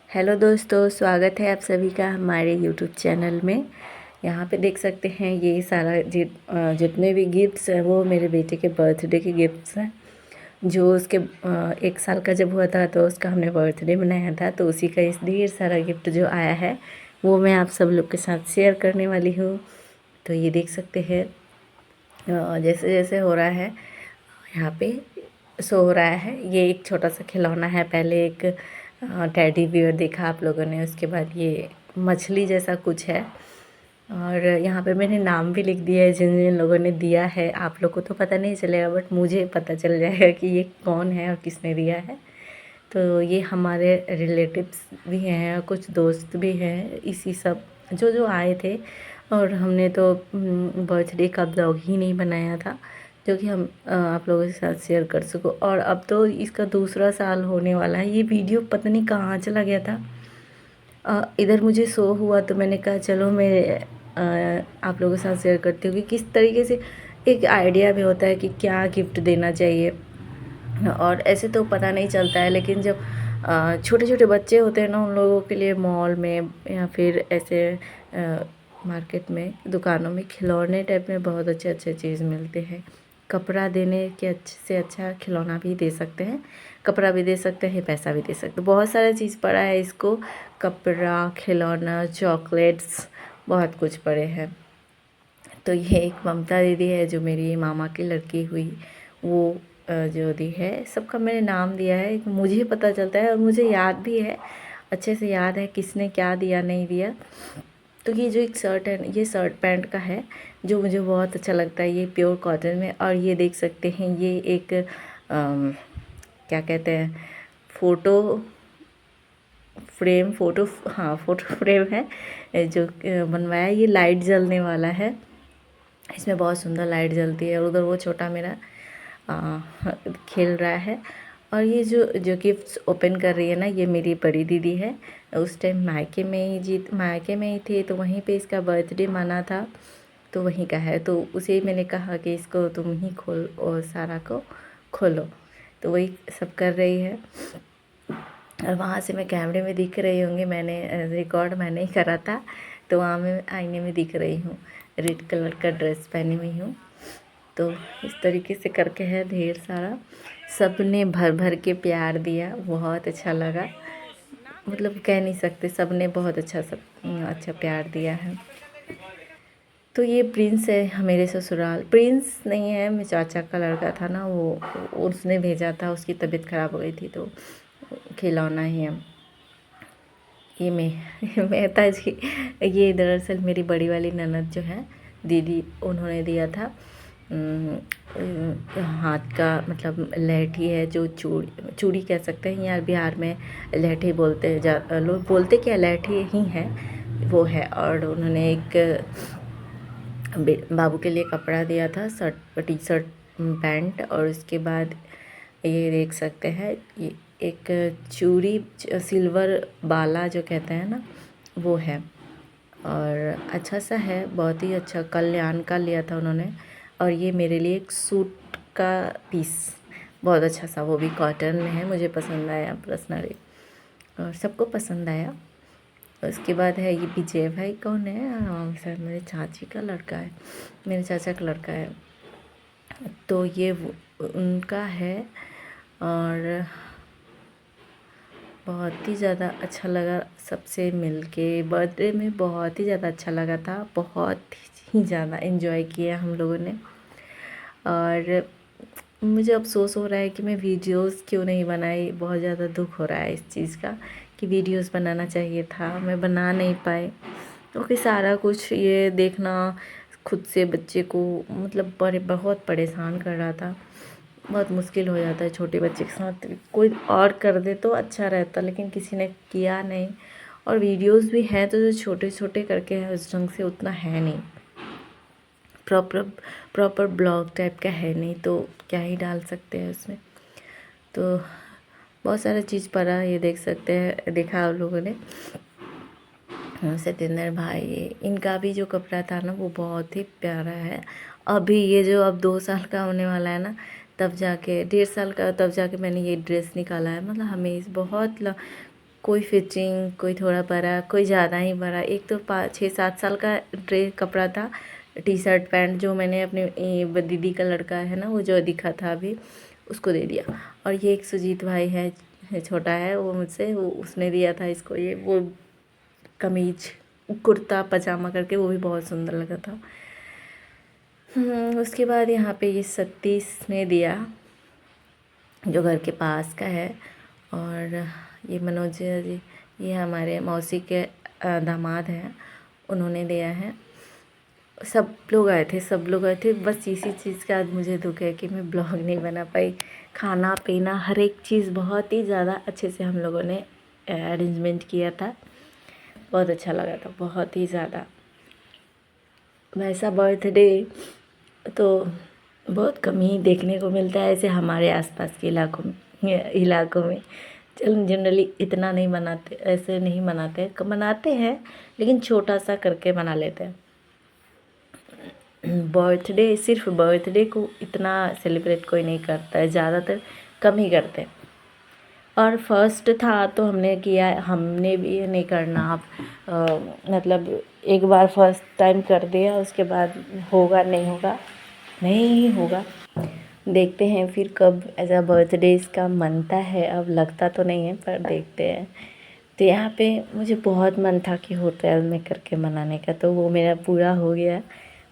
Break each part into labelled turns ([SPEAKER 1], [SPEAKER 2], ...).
[SPEAKER 1] Hello दोस्तों, स्वागत है आप सभी का हमारे यूट्यूब चैनल में। यहाँ पे देख सकते हैं ये सारा जितने भी गिफ्ट्स हैं वो मेरे बेटे के बर्थडे के गिफ्ट्स हैं। जो उसके 1 साल का जब हुआ था तो उसका हमने बर्थडे मनाया था, तो उसी का इस ढेर सारा गिफ्ट जो आया है वो मैं आप सब लोग के साथ शेयर करने वाली हूँ। तो ये देख सकते हैं जैसे जैसे हो रहा है यहाँ पे शो हो रहा है। ये एक छोटा सा खिलौना है। पहले एक टेडी बियर देखा आप लोगों ने, उसके बाद ये मछली जैसा कुछ है और यहाँ पे मैंने नाम भी लिख दिया है जिन जिन लोगों ने दिया है। आप लोग को तो पता नहीं चलेगा बट मुझे पता चल जाएगा कि ये कौन है और किसने दिया है। तो ये हमारे रिलेटिव्स भी हैं और कुछ दोस्त भी हैं, इसी सब जो जो आए थे। और हमने तो बर्थडे का ब्लॉग ही नहीं बनाया था जो कि हम आप लोगों के साथ शेयर कर सकूं। और अब तो इसका दूसरा साल होने वाला है। ये वीडियो पता नहीं कहाँ चला गया था। इधर मुझे शो हुआ तो मैंने कहा चलो मैं आप लोगों के साथ शेयर करती हूँ कि किस तरीके से एक आइडिया भी होता है कि क्या गिफ्ट देना चाहिए। और ऐसे तो पता नहीं चलता है, लेकिन जब छोटे छोटे बच्चे होते हैं ना, उन लोगों के लिए मॉल में या फिर ऐसे मार्केट में दुकानों में खिलौने टाइप में बहुत अच्छे अच्छे चीज़ मिलते हैं। कपड़ा देने के अच्छे से अच्छा खिलौना भी दे सकते हैं, कपड़ा भी दे सकते हैं, पैसा भी दे सकते हैं। बहुत सारा चीज़ पड़ा है इसको, कपड़ा, खिलौना, चॉकलेट्स, बहुत कुछ पड़े हैं। तो ये एक ममता दीदी है जो मेरी मामा की लड़की हुई, वो जो दी है। सबका मैंने नाम दिया है, मुझे पता चलता है और मुझे याद भी है, अच्छे से याद है किसने क्या दिया नहीं दिया। तो ये जो एक शर्ट है, ये शर्ट पैंट का है जो मुझे बहुत अच्छा लगता है। ये प्योर कॉटन में, और ये देख सकते हैं ये एक क्या कहते हैं, फ़ोटो फ्रेम, फ़ोटो फ्रेम है जो बनवाया। ये लाइट जलने वाला है, इसमें बहुत सुंदर लाइट जलती है। उधर वो छोटा मेरा खेल रहा है। और ये जो जो गिफ्ट्स ओपन कर रही है ना, ये मेरी बड़ी दीदी है। उस टाइम मायके में ही थी, तो वहीं पे इसका बर्थडे माना था, तो वहीं का है। तो उसे मैंने कहा कि इसको तुम ही खोल और सारा को खोलो, तो वही सब कर रही है। और वहाँ से मैं कैमरे में दिख रही होंगी, मैंने रिकॉर्ड मैंने ही करा था, तो वहाँ मैं आईने में दिख रही हूँ। रेड कलर का ड्रेस पहनी हुई हूँ। तो इस तरीके से करके है ढेर सारा, सब ने भर भर के प्यार दिया, बहुत अच्छा लगा। मतलब कह नहीं सकते, सब ने बहुत अच्छा प्यार दिया है। तो ये प्रिंस है मेरे ससुराल, प्रिंस नहीं है, मेरे चाचा का लड़का था ना, वो उसने भेजा था, उसकी तबीयत ख़राब हो गई थी तो खिलौना ही है। ये मेहता जी, ये दरअसल मेरी बड़ी वाली ननद जो है दीदी, उन्होंने दिया था। हाथ का मतलब लहठी है, जो चूड़ी कह सकते हैं, या बिहार में लहठी बोलते हैं, लोग बोलते क्या लहठी ही है, वो है। और उन्होंने एक बाबू के लिए कपड़ा दिया था, टी शर्ट पैंट। और उसके बाद ये देख सकते हैं ये एक चूड़ी, सिल्वर बाला जो कहते हैं ना, वो है। और अच्छा सा है, बहुत ही अच्छा, कल्याण का लिया था उन्होंने। और ये मेरे लिए एक सूट का पीस, बहुत अच्छा सा, वो भी कॉटन में है, मुझे पसंद आया पर्सनली और सबको पसंद आया। उसके बाद है ये विजय भाई, कौन है, सर मेरे चाची का लड़का है, मेरे चाचा का लड़का है। तो ये उनका है। और बहुत ही ज़्यादा अच्छा लगा सबसे मिलके, बर्थडे में बहुत ही ज़्यादा अच्छा लगा था, बहुत ही ज़्यादा एंजॉय किया हम लोगों ने। और मुझे अफ़सोस हो रहा है कि मैं वीडियोस क्यों नहीं बनाई, बहुत ज़्यादा दुख हो रहा है इस चीज़ का कि वीडियोस बनाना चाहिए था, मैं बना नहीं पाई। क्योंकि सारा कुछ ये देखना खुद से बच्चे को मतलब बहुत परेशान कर रहा था, बहुत मुश्किल हो जाता है छोटे बच्चे के साथ। कोई और कर दे तो अच्छा रहता, लेकिन किसी ने किया नहीं। और वीडियोस भी हैं तो जो छोटे छोटे करके है उस ढंग से उतना है नहीं, प्रॉपर प्रॉपर ब्लॉग टाइप का है नहीं, तो क्या ही डाल सकते हैं उसमें। तो बहुत सारा चीज़ पड़ा, ये देख सकते हैं, देखा आप लोगों ने। सत्येंद्र भाई, इनका भी जो कपड़ा था ना वो बहुत ही प्यारा है। अभी ये जो अब 2 साल का होने वाला है ना, तब जाके 1.5 साल का, तब जाके मैंने ये ड्रेस निकाला है। मतलब हमें बहुत कोई फिटिंग, कोई थोड़ा बड़ा, कोई ज़्यादा ही बड़ा। एक तो 6-7 साल का ड्रेस कपड़ा था, टी शर्ट पैंट, जो मैंने अपने दीदी का लड़का है ना, वो जो दिखा था अभी, उसको दे दिया। और ये एक सुजीत भाई है, छोटा है वो मुझसे, वो उसने दिया था इसको ये वो कमीज कुर्ता पजामा करके, वो भी बहुत सुंदर लगा था। उसके बाद यहाँ पे ये 37 ने दिया, जो घर के पास का है। और ये मनोज जी, ये हमारे मौसी के दामाद हैं, उन्होंने दिया है। सब लोग आए थे, सब लोग आए थे। बस इसी चीज़ का आज मुझे दुख है कि मैं ब्लॉग नहीं बना पाई। खाना पीना हर एक चीज़ बहुत ही ज़्यादा अच्छे से हम लोगों ने अरेंजमेंट किया था, बहुत अच्छा लगा था, बहुत ही ज़्यादा। वैसा बर्थडे तो बहुत कम ही देखने को मिलता है ऐसे हमारे आसपास के इलाकों में। चल जनरली इतना नहीं मनाते, ऐसे नहीं मनाते, मनाते हैं लेकिन छोटा सा करके मना लेते हैं। बर्थडे, सिर्फ बर्थडे को इतना सेलिब्रेट कोई नहीं करता है, ज़्यादातर कम ही करते हैं। और फर्स्ट था तो हमने किया, हमने भी ये नहीं करना आप मतलब एक बार फर्स्ट टाइम कर दिया, उसके बाद होगा नहीं होगा, नहीं ही होगा। देखते हैं फिर कब ऐसा बर्थडे इसका मनता है। अब लगता तो नहीं है पर देखते हैं। तो यहाँ पे मुझे बहुत मन था कि होटल में करके मनाने का, तो वो मेरा पूरा हो गया।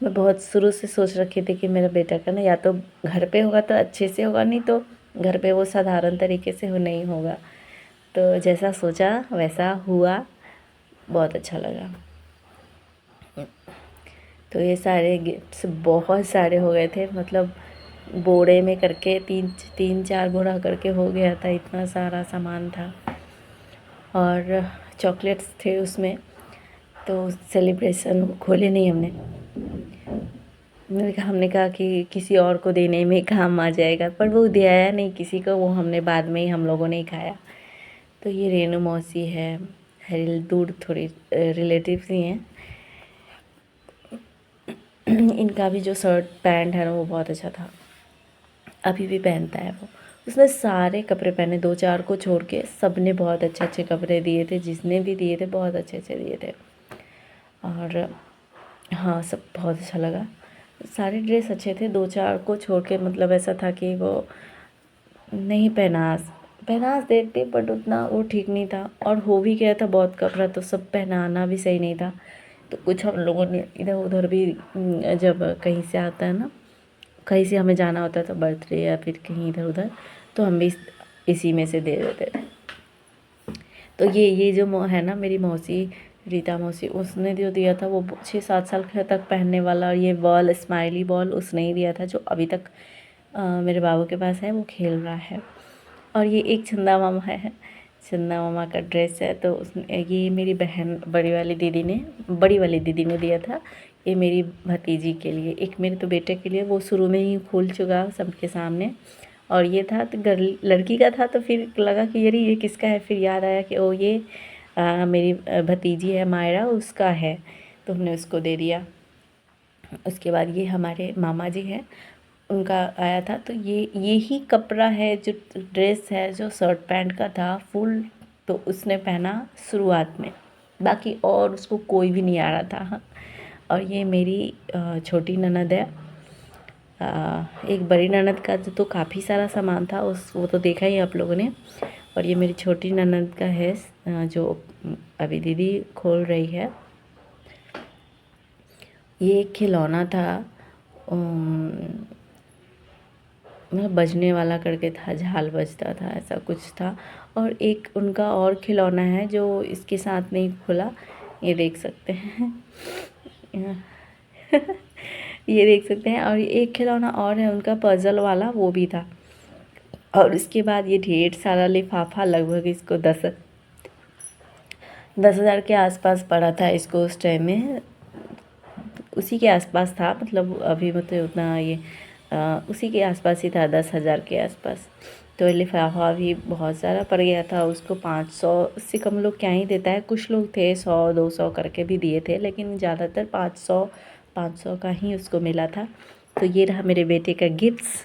[SPEAKER 1] मैं बहुत शुरू से सोच रखी थी कि मेरा बेटा का ना या तो घर पे होगा तो अच्छे से होगा, नहीं तो घर पे वो साधारण तरीके से नहीं होगा। तो जैसा सोचा वैसा हुआ, बहुत अच्छा लगा। तो ये सारे गिफ्ट्स बहुत सारे हो गए थे, मतलब बोरे में करके 3-4 बोरा करके हो गया था, इतना सारा सामान था। और चॉकलेट्स थे उसमें, तो सेलिब्रेशन खोले नहीं हमने कहा कि किसी और को देने में काम आ जाएगा, पर वो दिया नहीं किसी को, वो हमने बाद में ही हम लोगों ने ही खाया। तो ये रेनू मौसी है, दूर थोड़ी रिलेटिव्स ही हैं। इनका भी जो शर्ट पैंट है ना वो बहुत अच्छा था, अभी भी पहनता है वो। उसने सारे कपड़े पहने, 2-4 को छोड़ के सब ने बहुत अच्छे अच्छे कपड़े दिए थे, जिसने भी दिए थे बहुत अच्छे अच्छे दिए थे। और हाँ, सब बहुत अच्छा लगा, सारे ड्रेस अच्छे थे, 2-4 को छोड़ के, मतलब ऐसा था कि वो नहीं पहनास देते बट उतना वो ठीक नहीं था। और हो भी गया था बहुत कपड़ा, तो सब पहनाना भी सही नहीं था। तो कुछ हम लोगों ने इधर उधर भी, जब कहीं से आता है ना, कहीं से हमें जाना होता है तो बर्थडे या फिर कहीं इधर उधर, तो हम भी इसी में से दे देते थे। तो ये जो है ना मेरी मौसी, रीता मौसी, उसने जो दिया था वो 6-7 साल तक पहनने वाला, और ये बॉल, स्माइली बॉल उसने ही दिया था, जो अभी तक मेरे बाबू के पास है, वो खेल रहा है। और ये एक चंदा मामा है, चंदा मामा का ड्रेस है, तो उसने, ये मेरी बहन बड़ी वाली दीदी ने दिया था। ये मेरी भतीजी के लिए, एक मेरे तो बेटे के लिए, वो शुरू में ही खुल चुका सबके सामने। और ये था तो लड़की का था, तो फिर लगा कि ये किसका है, फिर याद आया कि ओ ये मेरी भतीजी है मायरा, उसका है, तो हमने उसको दे दिया। उसके बाद ये हमारे मामा जी हैं, उनका आया था, तो ये ही कपड़ा है, जो ड्रेस है जो शर्ट पैंट का था फुल, तो उसने पहना शुरुआत में, बाकी और उसको कोई भी नहीं आ रहा था। और ये मेरी छोटी ननद है, एक बड़ी ननद का तो काफ़ी सारा सामान था, वो तो देखा ही आप लोगों ने। और ये मेरी छोटी ननद का है, जो अभी दीदी खोल रही है। ये एक खिलौना था, मतलब बजने वाला करके था, झाल बजता था, ऐसा कुछ था। और एक उनका और खिलौना है जो इसके साथ नहीं खुला, ये देख सकते हैं। ये देख सकते हैं। और एक खिलौना और है उनका पजल वाला, वो भी था। और उसके बाद ये ढेर सारा लिफाफा, लगभग इसको 10,000 के आसपास पड़ा था इसको उस टाइम में, उसी के आसपास था, मतलब अभी मतलब उतना ये उसी के आसपास ही था, 10,000 के आसपास। तो लिफाफा भी बहुत सारा पड़ गया था उसको, 500 से कम लोग क्या ही देता है, कुछ लोग थे 100-200 करके भी दिए थे, लेकिन ज़्यादातर 500 का ही उसको मिला था। तो ये रहा मेरे बेटे का गिफ्ट्स।